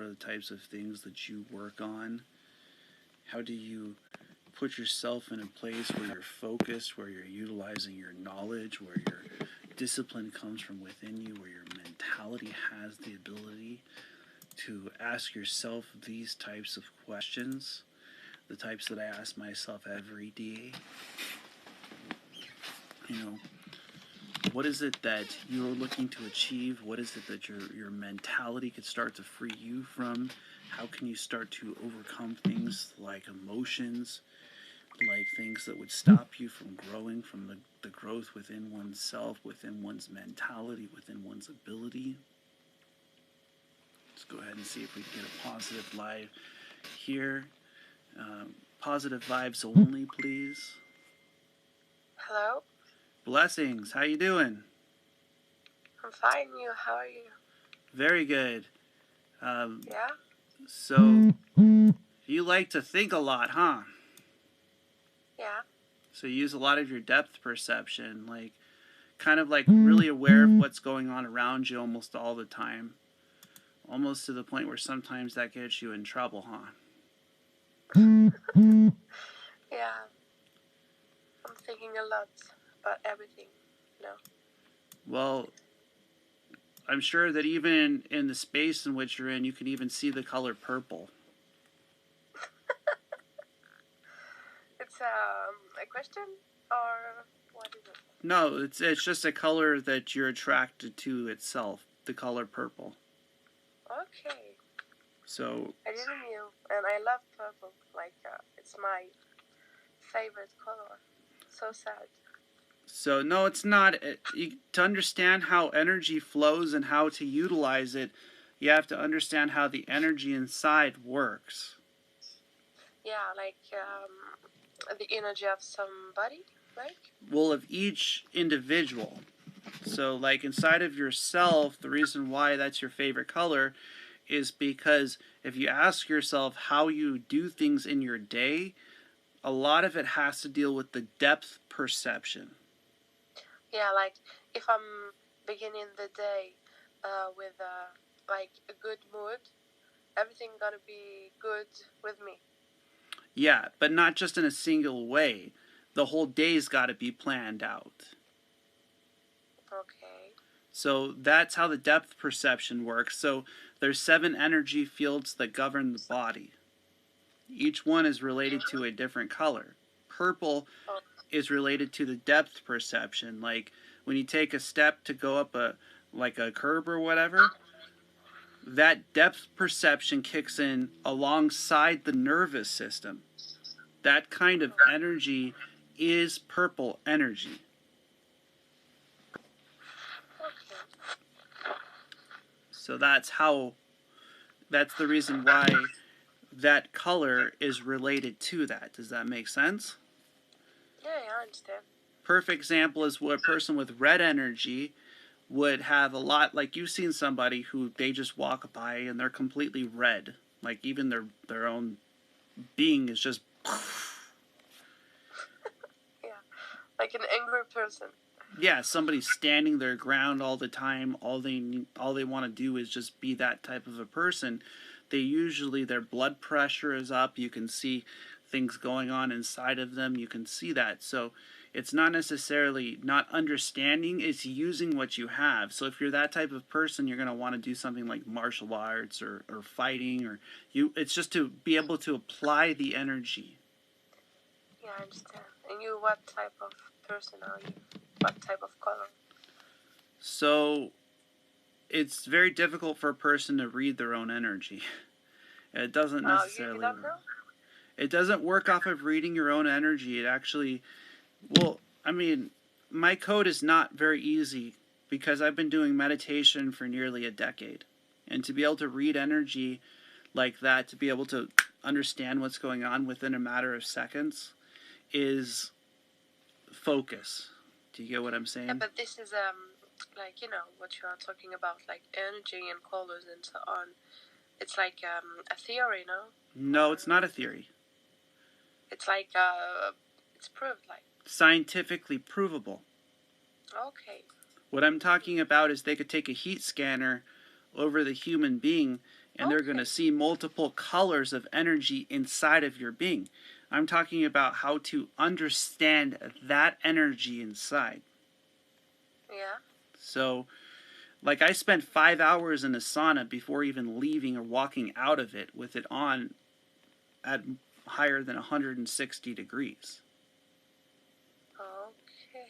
are the types of things that you work on? How do you put yourself in a place where you're focused, where you're utilizing your knowledge, where your discipline comes from within you, where your mentality has the ability to ask yourself these types of questions, the types that I ask myself every day? You know, what is it that you're looking to achieve? What is it that your mentality could start to free you from? How can you start to overcome things like emotions, like things that would stop you from growing, from the growth within oneself, within one's mentality, within one's ability? Let's go ahead and see if we can get a positive live here. Positive vibes only, please. Hello? Blessings. How you doing? I'm fine. How are you? Very good. Yeah? So you like to think a lot, huh? Yeah. So you use a lot of your depth perception, like kind of like really aware of what's going on around you almost all the time. Almost to the point where sometimes that gets you in trouble, huh? Yeah. I'm thinking a lot about everything, you know? Well, I'm sure that even in the space in which you're in, you can even see the color purple. It's a question or what is it? No, it's just a color that you're attracted to itself, the color purple. Okay. So I didn't know. And I love purple. Like, it's my favorite color. So sad. So no, it's not. To understand how energy flows and how to utilize it, you have to understand how the energy inside works. Yeah, like the energy of somebody, like? Well, of each individual. So, like inside of yourself, the reason why that's your favorite color is because if you ask yourself how you do things in your day, a lot of it has to deal with the depth perception. Yeah, like if I'm beginning the day with like a good mood, everything gonna be good with me. Yeah, but not just in a single way. The whole day's got to be planned out. Okay. So that's how the depth perception works. So there's 7 energy fields that govern the body. Each one is related to a different color. Purple Oh, is related to the depth perception. Like when you take a step to go up a curb or whatever, that depth perception kicks in alongside the nervous system. That kind of energy is purple energy. okay. So that's the reason why that color is related to that. Does that make sense? Yeah, I understand. Perfect example is what a person with red energy would have a lot, like you've seen somebody who they just walk by and they're completely red. Like even their own being is just Yeah, like an angry person. yeah, somebody's standing their ground all the time. All they want to do is just be that type of a person. They usually their blood pressure is up. You can see things going on inside of them. You can see that. So it's not necessarily not understanding, it's using what you have. So if you're that type of person, you're going to want to do something like martial arts or fighting or it's just to be able to apply the energy. Yeah, I understand. And you, what type of person are you? What type of color? So it's very difficult for a person to read their own energy. It doesn't Oh, you necessarily don't work. know? It doesn't work off of reading your own energy. It actually, well, I mean, my code is not very easy because I've been doing meditation for nearly a decade. And to be able to read energy like that, to be able to understand what's going on within a matter of seconds, is focus. Do you get what I'm saying? Yeah, but this is like what you are talking about, like energy and colors and so on. It's like a theory, no? No, it's not a theory. It's like it's proved, like. Scientifically provable. Okay. What I'm talking about is they could take a heat scanner over the human being and they're going to Okay. see multiple colors of energy inside of your being. I'm talking about how to understand that energy inside. Yeah. So, like, I spent 5 hours in a sauna before even leaving or walking out of it with it on at higher than 160 degrees. Okay.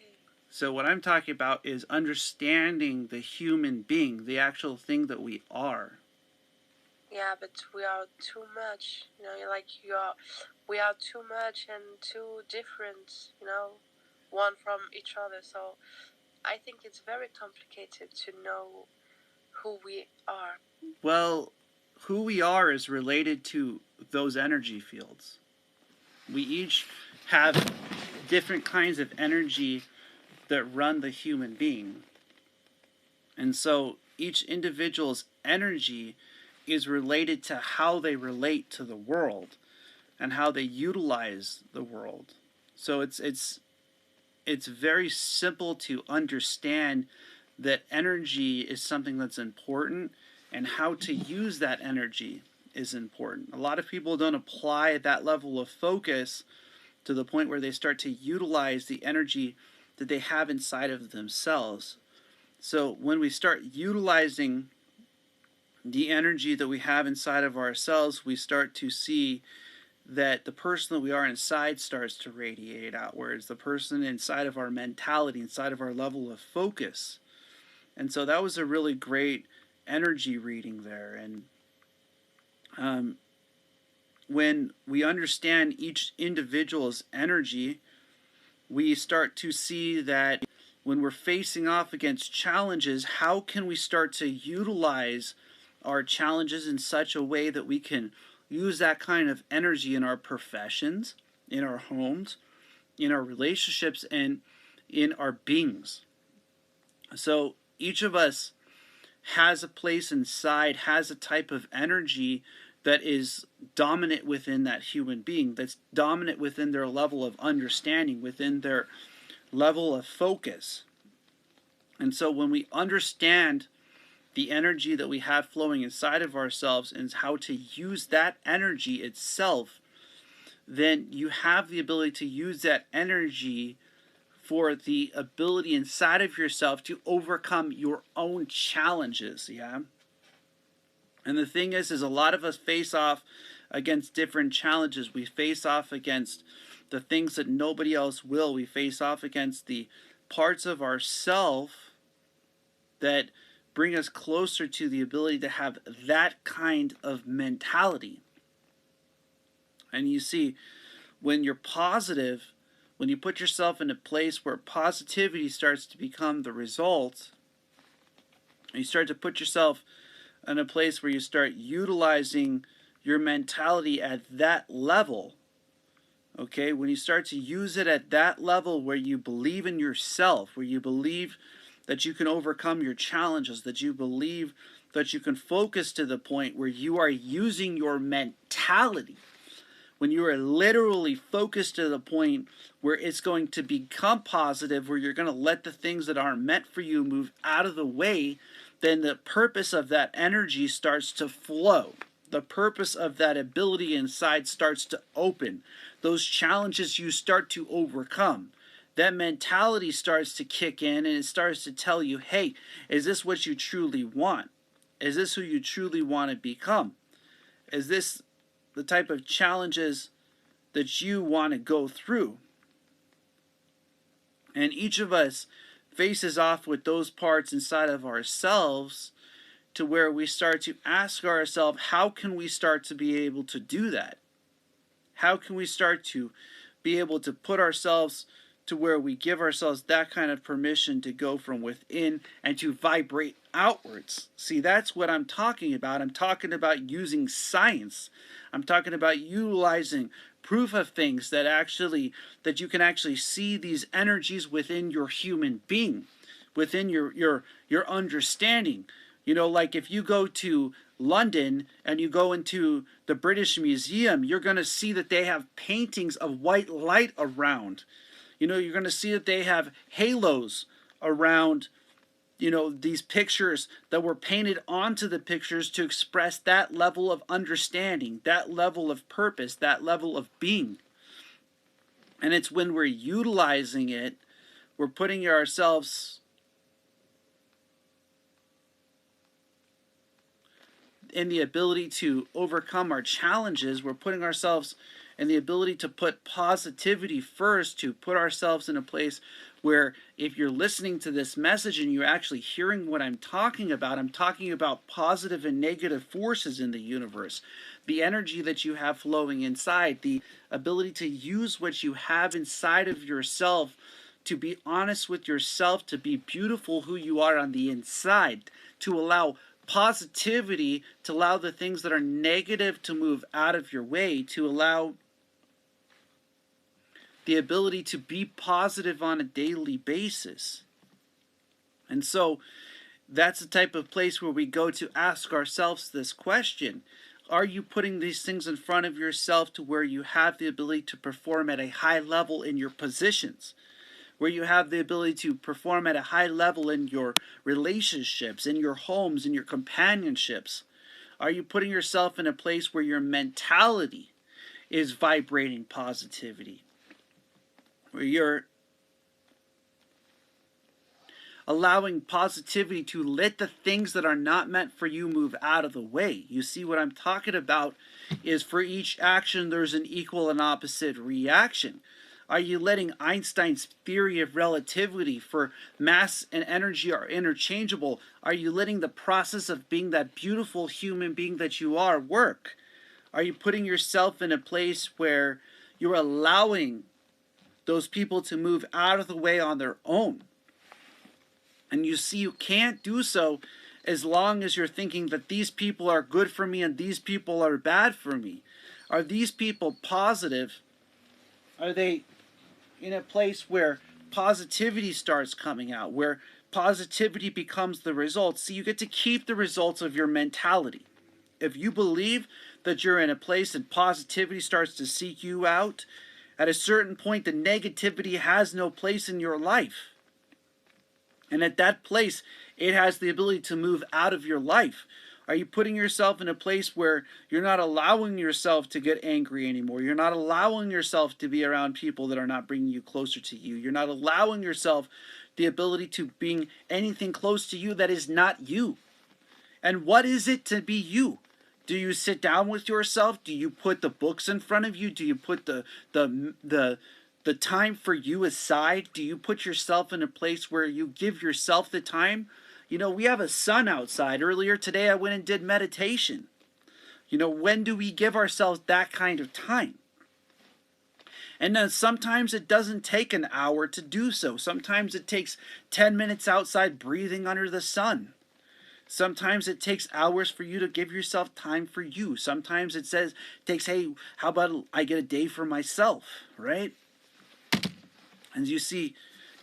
So, what I'm talking about is understanding the human being, the actual thing that we are. Yeah, but we are too much. You know, like we are too much and too different. You know, one from each other. So I think it's very complicated to know who we are. Well, who we are is related to those energy fields. We each have different kinds of energy that run the human being. And so each individual's energy is related to how they relate to the world and how they utilize the world. So it's very simple to understand that energy is something that's important, and how to use that energy is important. A lot of people don't apply that level of focus to the point where they start to utilize the energy that they have inside of themselves. So when we start utilizing the energy that we have inside of ourselves, we start to see that the person that we are inside starts to radiate outwards, the person inside of our mentality, inside of our level of focus. And so that was a really great energy reading there. And when we understand each individual's energy, we start to see that when we're facing off against challenges, how can we start to utilize our challenges in such a way that we can use that kind of energy in our professions, in our homes, in our relationships, and in our beings. So each of us has a place inside, has a type of energy that is dominant within that human being, that's dominant within their level of understanding, within their level of focus. And so when we understand the energy that we have flowing inside of ourselves and how to use that energy itself, then you have the ability to use that energy for the ability inside of yourself to overcome your own challenges. Yeah. And the thing is a lot of us face off against different challenges. We face off against the things that nobody else will. We face off against the parts of ourself that bring us closer to the ability to have that kind of mentality. And you see, when you're positive, when you put yourself in a place where positivity starts to become the result, you start to put yourself in a place where you start utilizing your mentality at that level. Okay, when you start to use it at that level where you believe in yourself, where you believe that you can overcome your challenges, that you believe that you can focus to the point where you are using your mentality, when you are literally focused to the point where it's going to become positive, where you're going to let the things that aren't meant for you move out of the way, then the purpose of that energy starts to flow. The purpose of that ability inside starts to open. Those challenges you start to overcome. That mentality starts to kick in, and it starts to tell you, hey, is this what you truly want? Is this who you truly want to become? Is this the type of challenges that you want to go through? And each of us faces off with those parts inside of ourselves to where we start to ask ourselves, how can we start to be able to do that? How can we start to be able to put ourselves to where we give ourselves that kind of permission to go from within and to vibrate outwards? See, that's what I'm talking about. I'm talking about using science. I'm talking about utilizing proof of things that you can actually see these energies within your human being, within your understanding. You know, like if you go to London and you go into the British Museum, you're going to see that they have paintings of white light around. You know, you're going to see that they have halos around these pictures that were painted onto the pictures to express that level of understanding, that level of purpose, that level of being. And it's when we're utilizing it, we're putting ourselves in the ability to overcome our challenges. We're putting ourselves in the ability to put positivity first, to put ourselves in a place where if you're listening to this message and you're actually hearing what I'm talking about positive and negative forces in the universe, the energy that you have flowing inside, the ability to use what you have inside of yourself, to be honest with yourself, to be beautiful who you are on the inside, to allow positivity, to allow the things that are negative to move out of your way, to allow the ability to be positive on a daily basis. And so that's the type of place where we go to ask ourselves this question. Are you putting these things in front of yourself to where you have the ability to perform at a high level in your positions? Where you have the ability to perform at a high level in your relationships, in your homes, in your companionships? Are you putting yourself in a place where your mentality is vibrating positivity? Where you're allowing positivity to let the things that are not meant for you move out of the way. You see, what I'm talking about is for each action there's an equal and opposite reaction. Are you letting Einstein's theory of relativity for mass and energy are interchangeable? Are you letting the process of being that beautiful human being that you are work? Are you putting yourself in a place where you're allowing those people to move out of the way on their own? And you see, you can't do so as long as you're thinking that these people are good for me and these people are bad for me. Are these people positive? Are they in a place where positivity starts coming out, where positivity becomes the result? See, you get to keep the results of your mentality. If you believe that you're in a place and positivity starts to seek you out, at a certain point the negativity has no place in your life. And at that place, it has the ability to move out of your life. Are you putting yourself in a place where you're not allowing yourself to get angry anymore? You're not allowing yourself to be around people that are not bringing you closer to you. You're not allowing yourself the ability to being anything close to you that is not you. And what is it to be you? Do you sit down with yourself? Do you put the books in front of you? Do you put the time for you aside? Do you put yourself in a place where you give yourself the time? We have a sun outside. Earlier today I went and did meditation. When do we give ourselves that kind of time? And then sometimes it doesn't take an hour to do so. Sometimes it takes 10 minutes outside breathing under the sun. Sometimes it takes hours for you to give yourself time for you. Sometimes it takes, hey, how about I get a day for myself, right? And you see,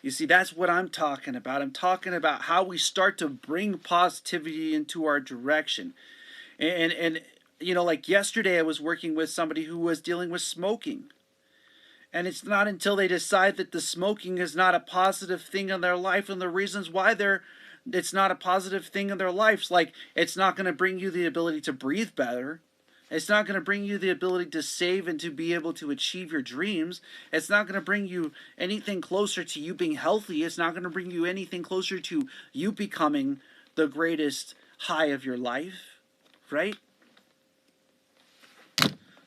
that's what I'm talking about. I'm talking about how we start to bring positivity into our direction. And like yesterday I was working with somebody who was dealing with smoking. And it's not until they decide that the smoking is not a positive thing in their life, and the reasons why it's not a positive thing in their lives, like it's not going to bring you the ability to breathe better. It's not going to bring you the ability to save and to be able to achieve your dreams. It's not going to bring you anything closer to you being healthy. It's not going to bring you anything closer to you becoming the greatest high of your life, right?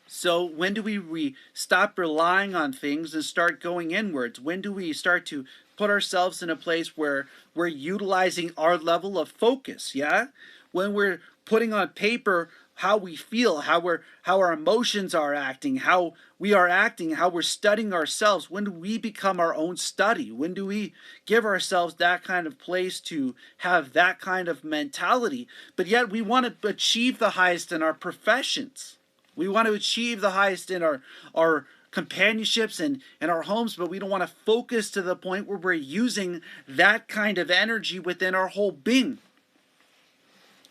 So when do we stop relying on things and start going inwards? When do we start to put ourselves in a place where we're utilizing our level of focus, yeah? When we're putting on paper how we feel, how our emotions are acting, how we are acting, how we're studying ourselves. When do we become our own study? When do we give ourselves that kind of place to have that kind of mentality? But yet we want to achieve the highest in our professions. We want to achieve the highest in our companionships and our homes, but we don't want to focus to the point where we're using that kind of energy within our whole being.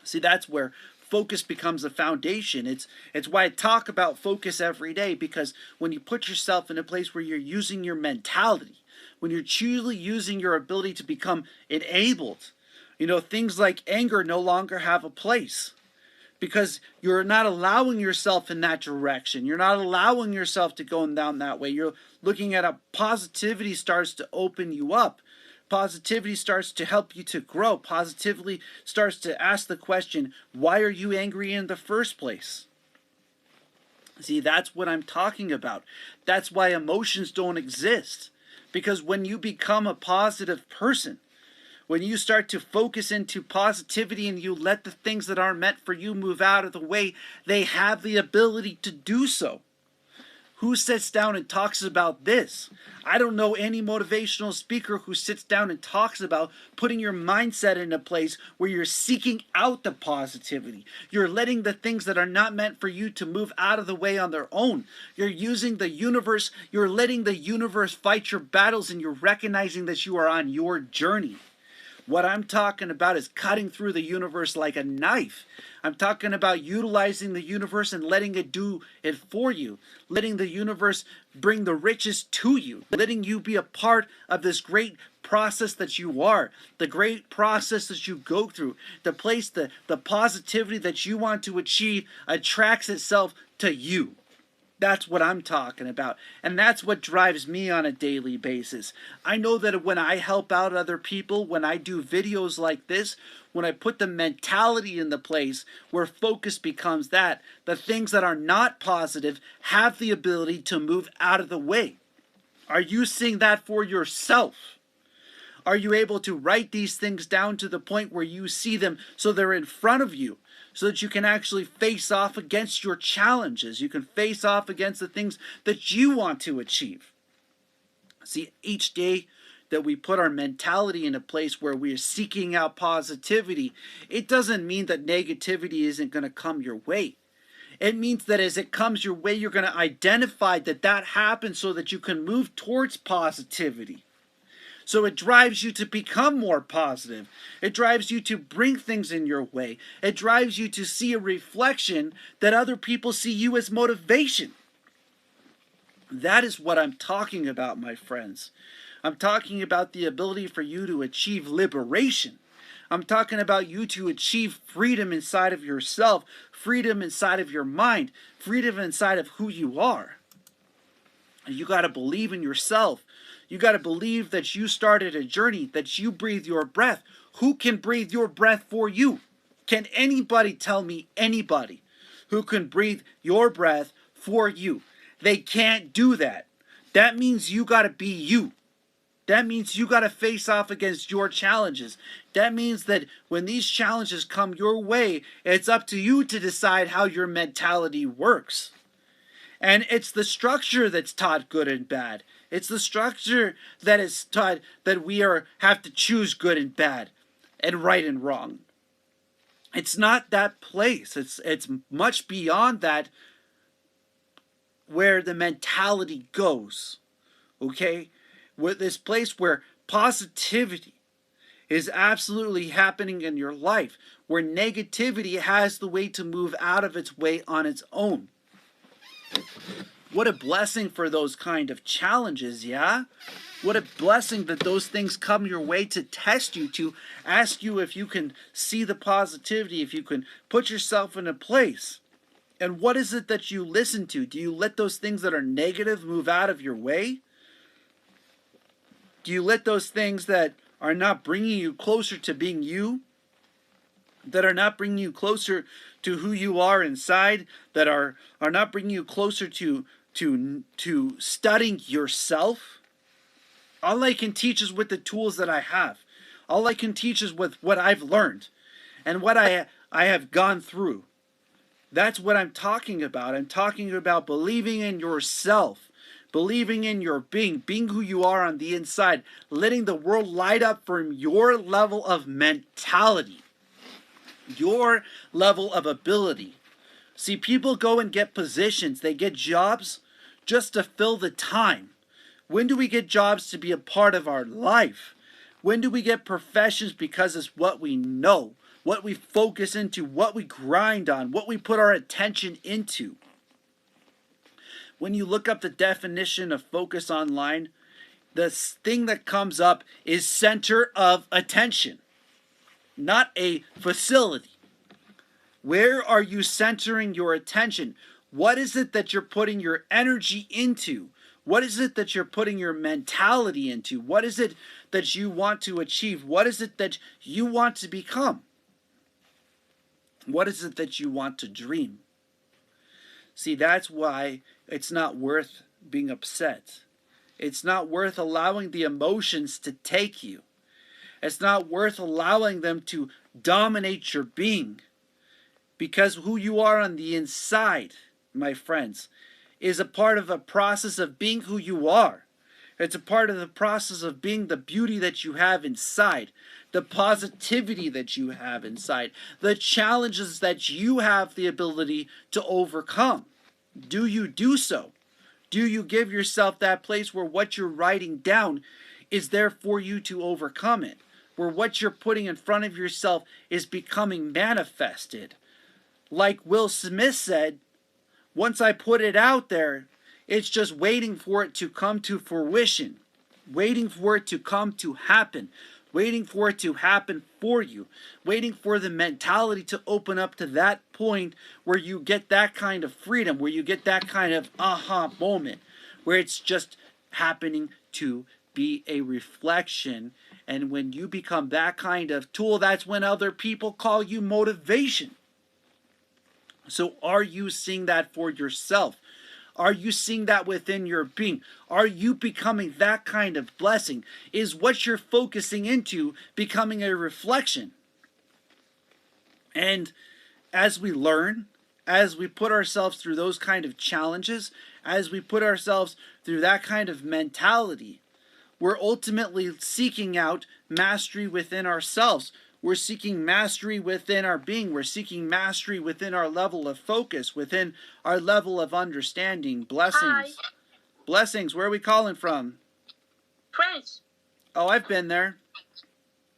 See, that's where focus becomes a foundation. It's why I talk about focus every day, because when you put yourself in a place where you're using your mentality, when you're truly using your ability to become enabled, You know, things like anger no longer have a place because you're not allowing yourself in that direction. You're not allowing yourself to go down that way. You're looking at a positivity starts to open you up. Positivity starts to help you to grow. Positively starts to ask the question, why are you angry in the first place? See, that's what I'm talking about. That's why emotions don't exist. Because when you become a positive person, when you start to focus into positivity and you let the things that aren't meant for you move out of the way, they have the ability to do so. Who sits down and talks about this? I don't know any motivational speaker who sits down and talks about putting your mindset in a place where you're seeking out the positivity. You're letting the things that are not meant for you to move out of the way on their own. You're using the universe, you're letting the universe fight your battles, and you're recognizing that you are on your journey. What I'm talking about is cutting through the universe like a knife. I'm talking about utilizing the universe and letting it do it for you. Letting the universe bring the riches to you. Letting you be a part of this great process that you are. The great process that you go through. The place, the positivity that you want to achieve attracts itself to you. That's what I'm talking about. And that's what drives me on a daily basis. I know that when I help out other people, when I do videos like this, when I put the mentality in the place where focus becomes that, the things that are not positive have the ability to move out of the way. Are you seeing that for yourself? Are you able to write these things down to the point where you see them so they're in front of you? So that you can actually face off against your challenges. You can face off against the things that you want to achieve. See, each day that we put our mentality in a place where we are seeking out positivity, it doesn't mean that negativity isn't going to come your way. It means that as it comes your way, you're going to identify that that happens so that you can move towards positivity. So it drives you to become more positive. It drives you to bring things in your way. It drives you to see a reflection that other people see you as motivation. That is what I'm talking about, my friends. I'm talking about the ability for you to achieve liberation. I'm talking about you to achieve freedom inside of yourself, freedom inside of your mind, freedom inside of who you are. And you got to believe in yourself. You got to believe that you started a journey, that you breathe your breath. Who can breathe your breath for you? Can anybody tell me anybody who can breathe your breath for you? They can't do that. That means you got to be you. That means you got to face off against your challenges. That means that when these challenges come your way, it's up to you to decide how your mentality works. And it's the structure that's taught good and bad. It's the structure that is taught that we have to choose good and bad and right and wrong. It's not that place. It's much beyond that where the mentality goes. Okay? With this place where positivity is absolutely happening in your life, where negativity has the way to move out of its way on its own. What a blessing for those kind of challenges, yeah? What a blessing that those things come your way to test you, to ask you if you can see the positivity, if you can put yourself in a place. And what is it that you listen to? Do you let those things that are negative move out of your way? Do you let those things that are not bringing you closer to being you, that are not bringing you closer to who you are inside, that are not bringing you closer to studying yourself? All I can teach is with the tools that I have. All I can teach is with what I've learned and what I have gone through. That's what I'm talking about. I'm talking about believing in yourself, believing in your being who you are on the inside, letting the world light up from your level of mentality, your level of ability. See, people go and get positions, they get jobs just to fill the time. When do we get jobs to be a part of our life? When do we get professions because it's what we know, what we focus into, what we grind on, what we put our attention into? When you look up the definition of focus online, the thing that comes up is center of attention. not a facility. Where are you centering your attention? What is it that you're putting your energy into? What is it that you're putting your mentality into? What is it that you want to achieve? What is it that you want to become? What is it that you want to dream? See, that's why it's not worth being upset. It's not worth allowing the emotions to take you. It's not worth allowing them to dominate your being. Because who you are on the inside, my friends, is a part of a process of being who you are. It's a part of the process of being the beauty that you have inside, the positivity that you have inside, the challenges that you have the ability to overcome. Do you do so? Do you give yourself that place where what you're writing down is there for you to overcome it? Where what you're putting in front of yourself is becoming manifested? Like Will Smith said, once I put it out there, it's just waiting for it to come to fruition, waiting for it to come to happen, waiting for it to happen for you, waiting for the mentality to open up to that point where you get that kind of freedom, where you get that kind of aha moment, where it's just happening to be a reflection. And when you become that kind of tool, that's when other people call you motivation. So are you seeing that for yourself? Are you seeing that within your being? Are you becoming that kind of blessing? Is what you're focusing into becoming a reflection? And as we learn, as we put ourselves through those kind of challenges, as we put ourselves through that kind of mentality, we're ultimately seeking out mastery within ourselves. We're seeking mastery within our being. We're seeking mastery within our level of focus, within our level of understanding. Blessings. Hi. Blessings. Where are we calling from? France. Oh, I've been there.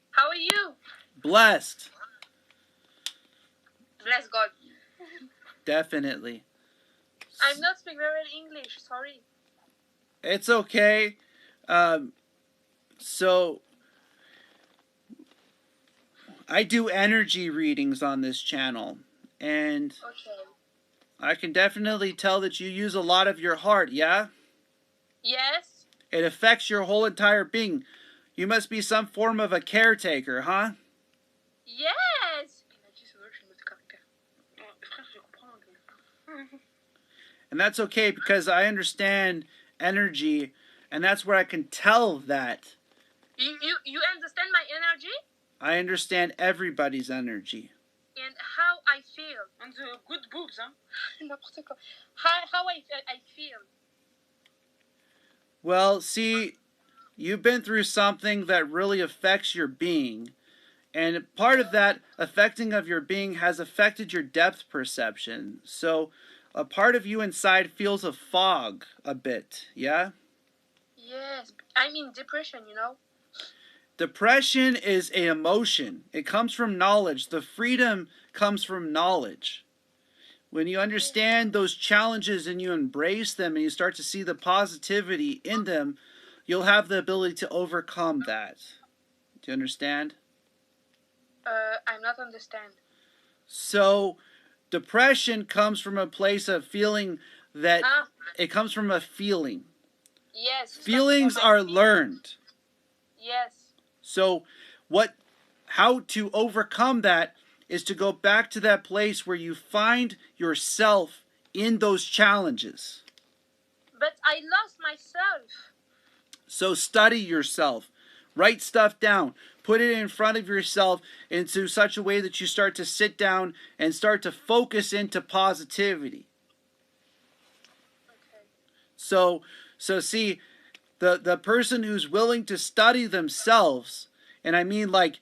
How are you? Blessed. Bless God. Definitely. I'm not speaking very well English. Sorry. It's okay. So I do energy readings on this channel, and Okay. I can definitely tell that you use a lot of your heart, yeah? Yes. It affects your whole entire being. You must be some form of a caretaker, huh? Yes. And that's okay because I understand energy, and that's where I can tell that. You understand my energy I understand everybody's energy. and how I feel. And the good boobs, huh? N'importe quoi. How I feel. Well, see, you've been through something that really affects your being. And part of that affecting of your being has affected your depth perception. So a part of you inside feels a fog a bit, yeah? Yes. I'm in depression, you know. Depression is an emotion. It comes from knowledge. The freedom comes from knowledge. When you understand those challenges and you embrace them and you start to see the positivity in them, you'll have the ability to overcome that. Do you understand? I'm not understand. So, depression comes from a place of feeling that it comes from a feeling. Yes. Feelings are learned. Yes. So, how to overcome that is to go back to that place where you find yourself in those challenges. But I lost myself. So study yourself. Write stuff down. Put it in front of yourself into such a way that you start to sit down and start to focus into positivity. Okay. So see, the person who's willing to study themselves, and I mean like,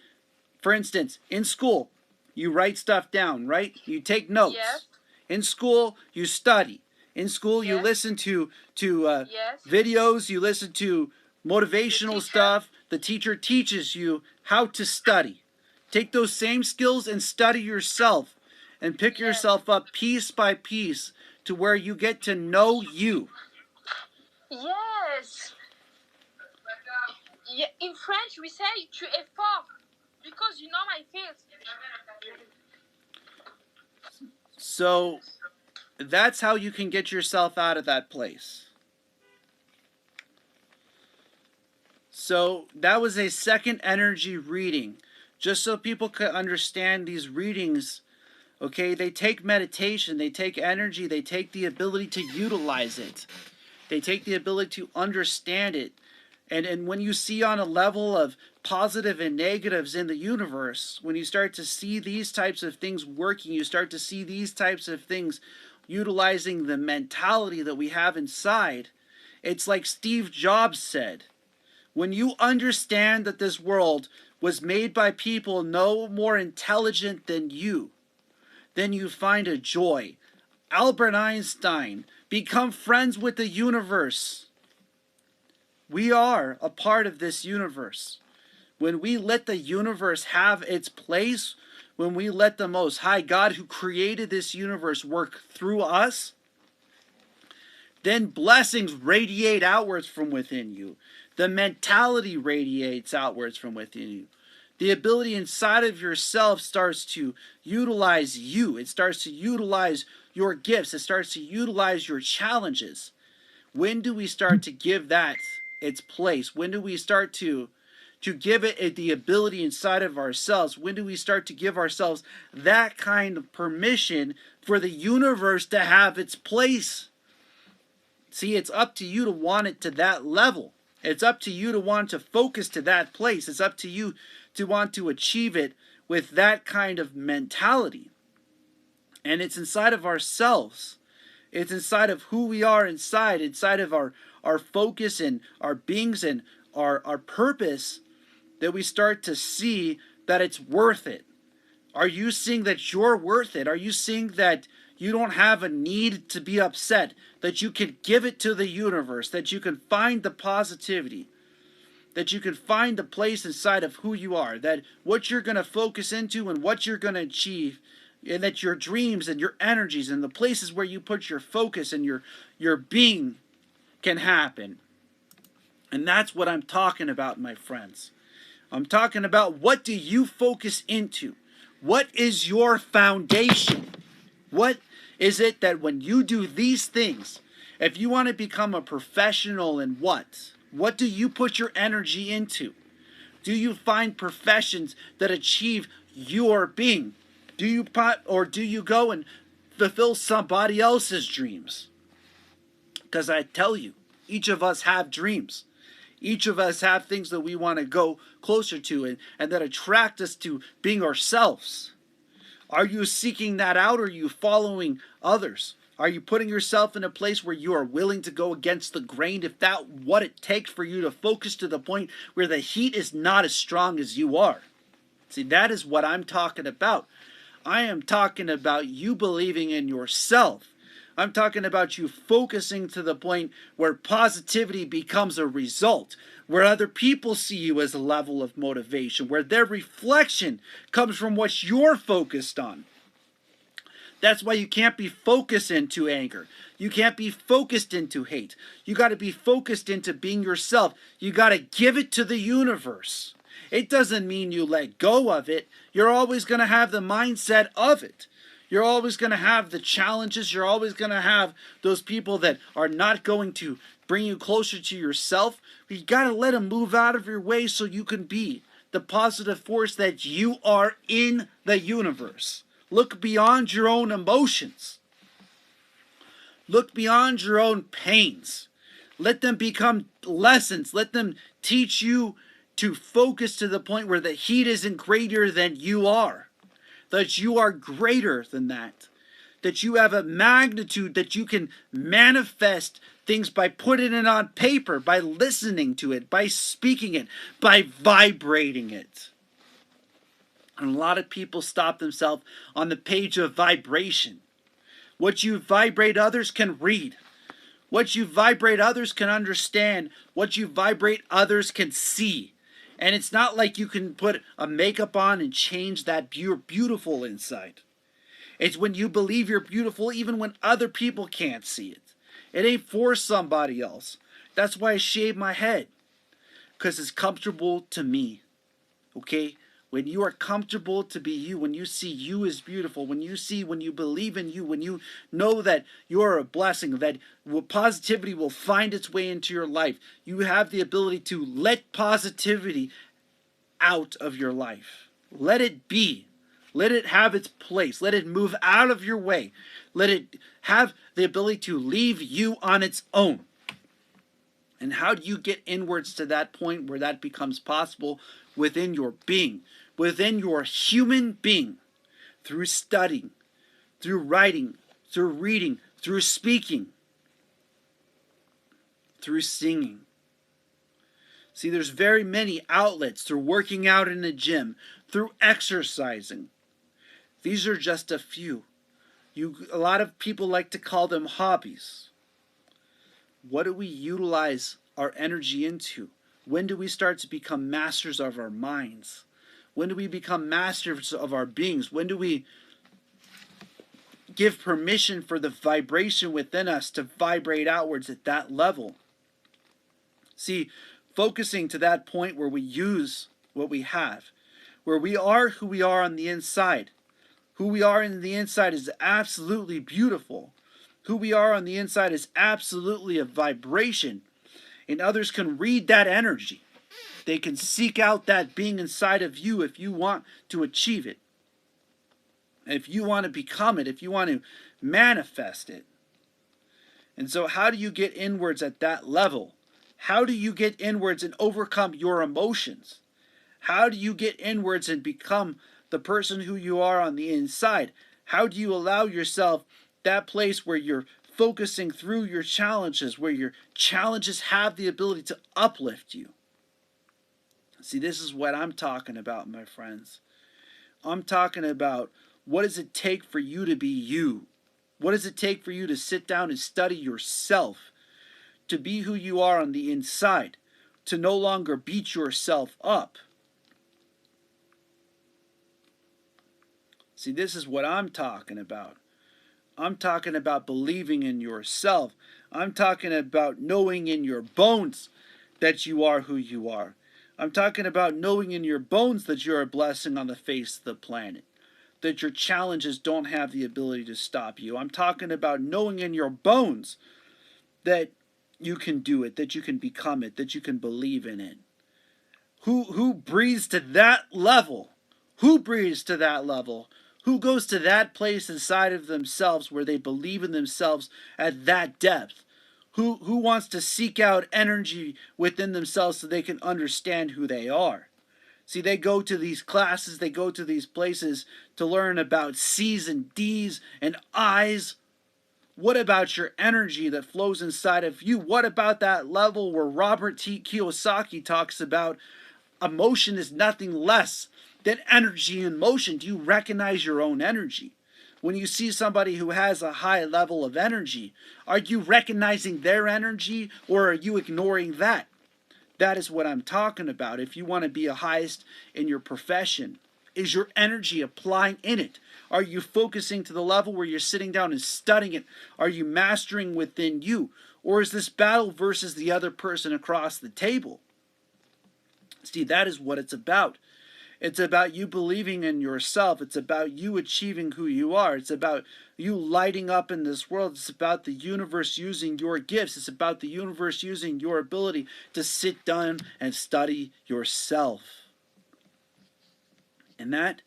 for instance, in school, you write stuff down, right? You take notes. Yes. In school, you study. In school, you Yes. listen to Yes. videos, you listen to motivational stuff. The teacher teaches you how to study. Take those same skills and study yourself and pick yourself up piece by piece to where you get to know you. Yes. Yeah, in French, we say tu es fort. because you know my face. So that's how you can get yourself out of that place. So that was a second energy reading. Just so people could understand these readings, okay, they take meditation, they take energy, they take the ability to utilize it. They take the ability to understand it. And when you see on a level of positive and negatives in the universe, when you start to see these types of things working, you start to see these types of things utilizing the mentality that we have inside. It's like Steve Jobs said, when you understand that this world was made by people no more intelligent than you, then you find a joy. Albert Einstein, become friends with the universe. We are a part of this universe. When we let the universe have its place, when we let the Most High God who created this universe work through us, then blessings radiate outwards from within you. The mentality radiates outwards from within you. The ability inside of yourself starts to utilize you. It starts to utilize your gifts. It starts to utilize your challenges. When do we start to give that its place? When do we start to give it the ability inside of ourselves? When do we start to give ourselves that kind of permission for the universe to have its place? See, it's up to you to want it to that level. It's up to you to want to focus to that place. It's up to you to want to achieve it with that kind of mentality. And it's inside of ourselves. It's inside of who we are inside of our focus and our beings and our purpose, that we start to see that it's worth it. Are you seeing that you're worth it? Are you seeing that you don't have a need to be upset, that you can give it to the universe, that you can find the positivity, that you can find the place inside of who you are, that what you're going to focus into and what you're going to achieve, and that your dreams and your energies and the places where you put your focus and your being can happen. And that's what I'm talking about, my friends. I'm talking about, what do you focus into? What is your foundation? What is it that when you do these things, if you want to become a professional in what do you put your energy into? Do you find professions that achieve your being? Do you go and fulfill somebody else's dreams? Because I tell you, each of us have dreams. Each of us have things that we want to go closer to and that attract us to being ourselves. Are you seeking that out, or are you following others? Are you putting yourself in a place where you are willing to go against the grain, if that's what it takes for you to focus to the point where the heat is not as strong as you are? See, that is what I'm talking about. I am talking about you believing in yourself. I'm talking about you focusing to the point where positivity becomes a result, where other people see you as a level of motivation, where their reflection comes from what you're focused on. That's why you can't be focused into anger. You can't be focused into hate. You got to be focused into being yourself. You got to give it to the universe. It doesn't mean you let go of it. You're always going to have the mindset of it. You're always going to have the challenges. You're always going to have those people that are not going to bring you closer to yourself. But you got to let them move out of your way so you can be the positive force that you are in the universe. Look beyond your own emotions. Look beyond your own pains. Let them become lessons. Let them teach you to focus to the point where the heat isn't greater than you are. That you are greater than that. That you have a magnitude that you can manifest things by putting it on paper, by listening to it, by speaking it, by vibrating it. And a lot of people stop themselves on the page of vibration. What you vibrate, others can read. What you vibrate, others can understand. What you vibrate, others can see. And it's not like you can put a makeup on and change that you're beautiful inside. It's when you believe you're beautiful even when other people can't see it. It ain't for somebody else. That's why I shave my head. Because it's comfortable to me. Okay? when you are comfortable to be you, when you see you as beautiful, when you believe in you, when you know that you are a blessing, that positivity will find its way into your life, you have the ability to let positivity out of your life. Let it be. Let it have its place. Let it move out of your way. Let it have the ability to leave you on its own. And how do you get inwards to that point where that becomes possible within your being, within your human being? Through studying, through writing, through reading, through speaking, through singing. See, there's very many outlets, through working out in a gym, through exercising. These are just a few. A lot of people like to call them hobbies. What do we utilize our energy into? When do we start to become masters of our minds? When do we become masters of our beings? When do we give permission for the vibration within us to vibrate outwards at that level? See, focusing to that point where we use what we have, where we are who we are on the inside. Who we are on the inside is absolutely beautiful. Who we are on the inside is absolutely a vibration. And others can read that energy. They can seek out that being inside of you if you want to achieve it. If you want to become it, if you want to manifest it. And so how do you get inwards at that level? How do you get inwards and overcome your emotions? How do you get inwards and become the person who you are on the inside? How do you allow yourself that place where you're focusing through your challenges, where your challenges have the ability to uplift you? See, this is what I'm talking about, my friends. I'm talking about, what does it take for you to be you? What does it take for you to sit down and study yourself, to be who you are on the inside, to no longer beat yourself up? See, this is what I'm talking about. I'm talking about believing in yourself. I'm talking about knowing in your bones that you are who you are. I'm talking about knowing in your bones that you're a blessing on the face of the planet, that your challenges don't have the ability to stop you. I'm talking about knowing in your bones that you can do it, that you can become it, that you can believe in it. Who breathes to that level? Who breathes to that level? Who goes to that place inside of themselves where they believe in themselves at that depth? Who wants to seek out energy within themselves so they can understand who they are? See, they go to these classes, they go to these places to learn about C's and D's and I's. What about your energy that flows inside of you? What about that level where Robert T. Kiyosaki talks about emotion is nothing less than energy in motion? Do you recognize your own energy? When you see somebody who has a high level of energy, are you recognizing their energy, or are you ignoring that? That is what I'm talking about. If you want to be a highest in your profession, is your energy applying in it? Are you focusing to the level where you're sitting down and studying it? Are you mastering within you? Or is this battle versus the other person across the table? See, that is what it's about. It's about you believing in yourself. It's about you achieving who you are. It's about you lighting up in this world. It's about the universe using your gifts. It's about the universe using your ability to sit down and study yourself. And that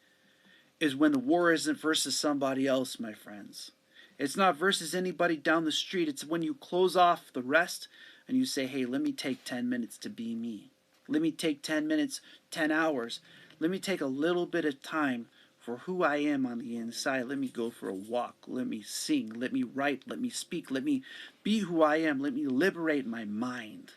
is when the war isn't versus somebody else, my friends. It's not versus anybody down the street. It's when you close off the rest and you say, hey, let me take 10 minutes to be me. Let me take 10 minutes, 10 hours. Let me take a little bit of time for who I am on the inside. Let me go for a walk. Let me sing. Let me write. Let me speak. Let me be who I am. Let me liberate my mind.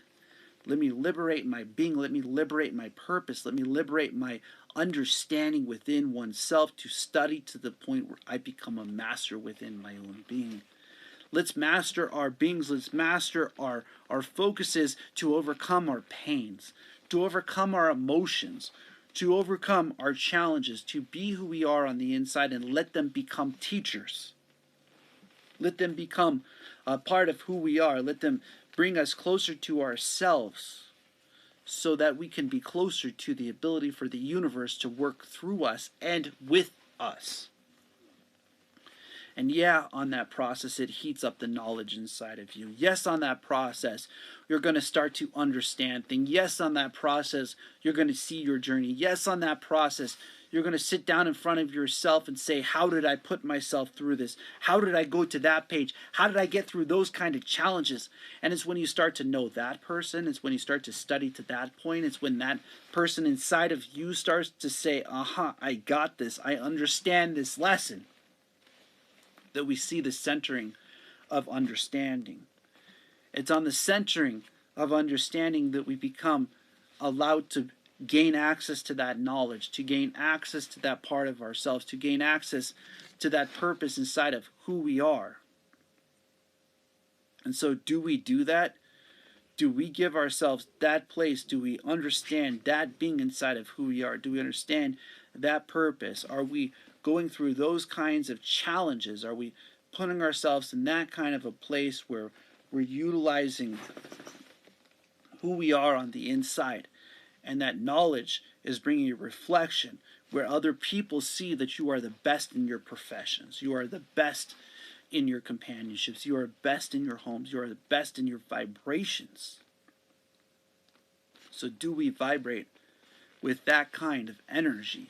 Let me liberate my being. Let me liberate my purpose. Let me liberate my understanding within oneself to study to the point where I become a master within my own being. Let's master our beings. Let's master our focuses to overcome our pains, to overcome our emotions, to overcome our challenges, to be who we are on the inside, and let them become teachers. Let them become a part of who we are. Let them bring us closer to ourselves so that we can be closer to the ability for the universe to work through us and with us. And yeah, on that process, it heats up the knowledge inside of you. Yes, on that process, you're going to start to understand things. Yes, on that process, you're going to see your journey. Yes, on that process, you're going to sit down in front of yourself and say, how did I put myself through this? How did I go to that page? How did I get through those kind of challenges? And it's when you start to know that person, it's when you start to study to that point, it's when that person inside of you starts to say, aha, I got this. I understand this lesson. That we see the centering of understanding. It's on the centering of understanding that we become allowed to gain access to that knowledge, to gain access to that part of ourselves, to gain access to that purpose inside of who we are. And so do we do that? Do we give ourselves that place? Do we understand that being inside of who we are? Do we understand that purpose? Are we going through those kinds of challenges? Are we putting ourselves in that kind of a place where we're utilizing who we are on the inside, and that knowledge is bringing a reflection where other people see that you are the best in your professions, you are the best in your companionships, you are best in your homes, you are the best in your vibrations? So do we vibrate with that kind of energy?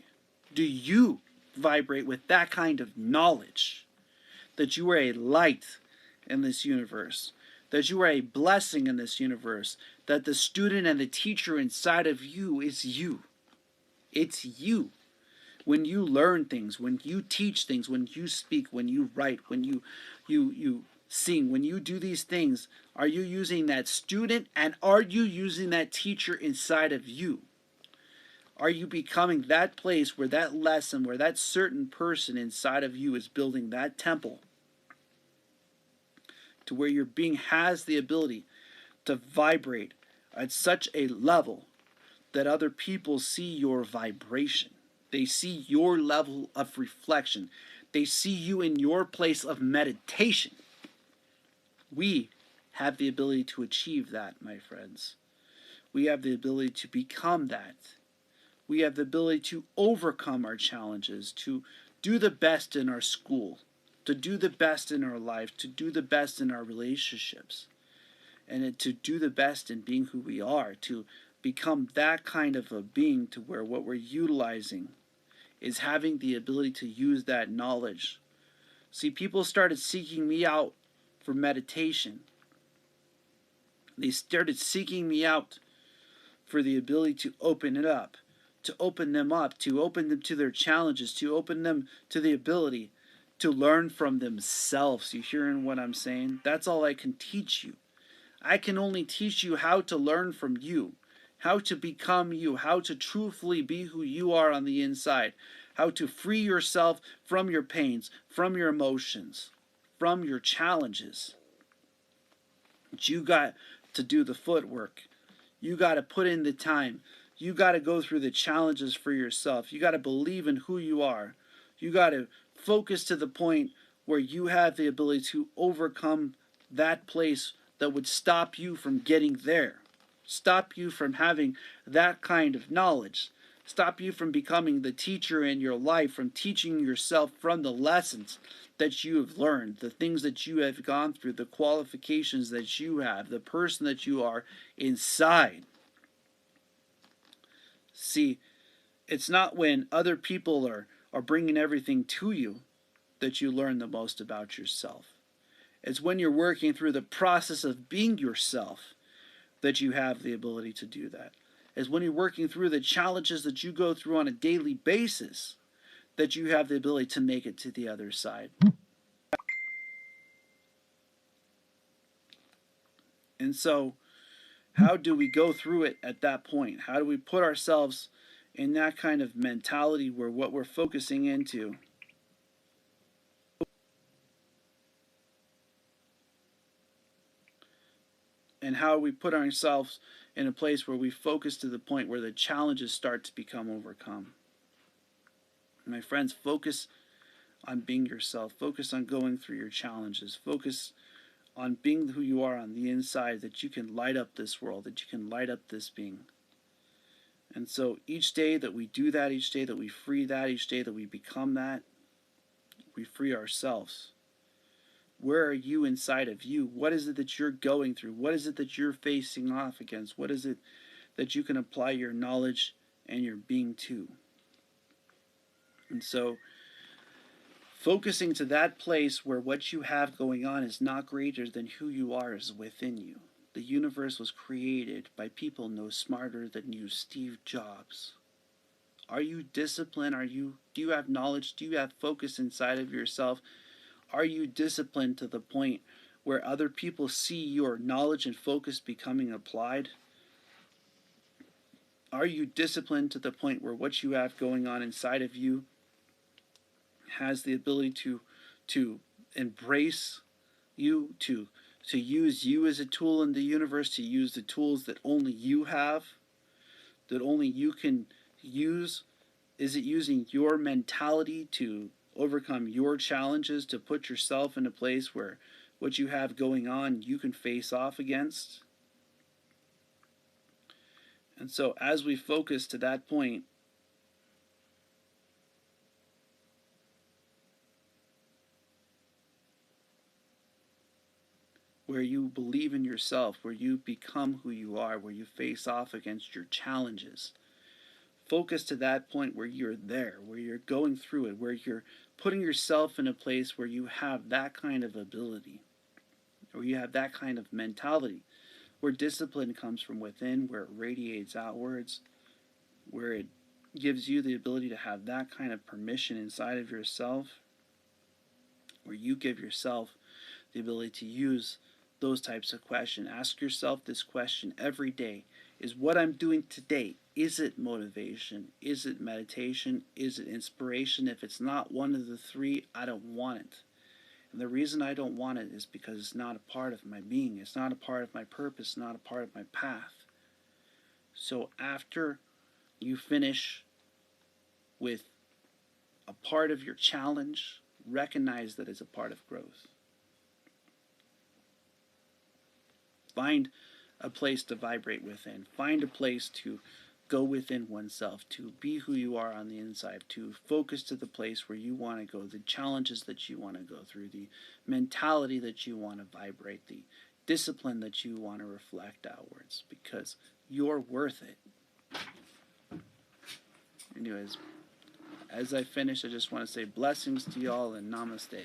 Do you vibrate with that kind of knowledge that you are a light in this universe, that you are a blessing in this universe, that the student and the teacher inside of you is you? It's you. When you learn things, when you teach things, when you speak, when you write, when you sing, when you do these things, are you using that student and are you using that teacher inside of you? Are you becoming that place where that lesson, where that certain person inside of you is building that temple to where your being has the ability to vibrate at such a level that other people see your vibration? They see your level of reflection. They see you in your place of meditation. We have the ability to achieve that, my friends. We have the ability to become that. We have the ability to overcome our challenges, to do the best in our school, to do the best in our life, to do the best in our relationships, and to do the best in being who we are, to become that kind of a being to where what we're utilizing is having the ability to use that knowledge. See, people started seeking me out for meditation. They started seeking me out for the ability to open it up, to open them up, to open them to their challenges, to open them to the ability to learn from themselves. You hearing what I'm saying? That's all I can teach you. I can only teach you how to learn from you, how to become you, how to truthfully be who you are on the inside, how to free yourself from your pains, from your emotions, from your challenges. But you got to do the footwork. You got to put in the time. You got to go through the challenges for yourself. You got to believe in who you are. You got to focus to the point where you have the ability to overcome that place that would stop you from getting there. Stop you from having that kind of knowledge. Stop you from becoming the teacher in your life, from teaching yourself from the lessons that you have learned, the things that you have gone through, the qualifications that you have, the person that you are inside. See, it's not when other people are bringing everything to you that you learn the most about yourself. It's when you're working through the process of being yourself that you have the ability to do that. It's when you're working through the challenges that you go through on a daily basis that you have the ability to make it to the other side. And so, how do we go through it at that point? How do we put ourselves in that kind of mentality where what we're focusing into and how we put ourselves in a place where we focus to the point where the challenges start to become overcome? My friends, focus on being yourself. Focus on going through your challenges. Focus on being who you are on the inside, that you can light up this world, that you can light up this being. And so each day that we do that, each day that we free that, each day that we become that, we free ourselves. Where are you inside of you? What is it that you're going through? What is it that you're facing off against? What is it that you can apply your knowledge and your being to? And so focusing to that place where what you have going on is not greater than who you are is within you. The universe was created by people no smarter than you, Steve Jobs. Are you disciplined? Do you have knowledge? Do you have focus inside of yourself? Are you disciplined to the point where other people see your knowledge and focus becoming applied? Are you disciplined to the point where what you have going on inside of you has the ability to embrace you, to use you as a tool in the universe, to use the tools that only you have, that only you can use? Is it using your mentality to overcome your challenges, to put yourself in a place where what you have going on you can face off against? And so as we focus to that point, where you believe in yourself, where you become who you are, where you face off against your challenges, focus to that point where you're there, where you're going through it, where you're putting yourself in a place where you have that kind of ability, or you have that kind of mentality, where discipline comes from within, where it radiates outwards, where it gives you the ability to have that kind of permission inside of yourself, where you give yourself the ability to use those types of questions. Ask yourself this question every day. Is what I'm doing today, is it motivation? Is it meditation? Is it inspiration? If it's not one of the three, I don't want it. And the reason I don't want it is because it's not a part of my being. It's not a part of my purpose, not a part of my path. So after you finish with a part of your challenge, recognize that it's a part of growth. Find a place to vibrate within. Find a place to go within oneself, to be who you are on the inside, to focus to the place where you want to go, the challenges that you want to go through, the mentality that you want to vibrate, the discipline that you want to reflect outwards, because you're worth it. Anyways, as I finish, I just want to say blessings to y'all and namaste.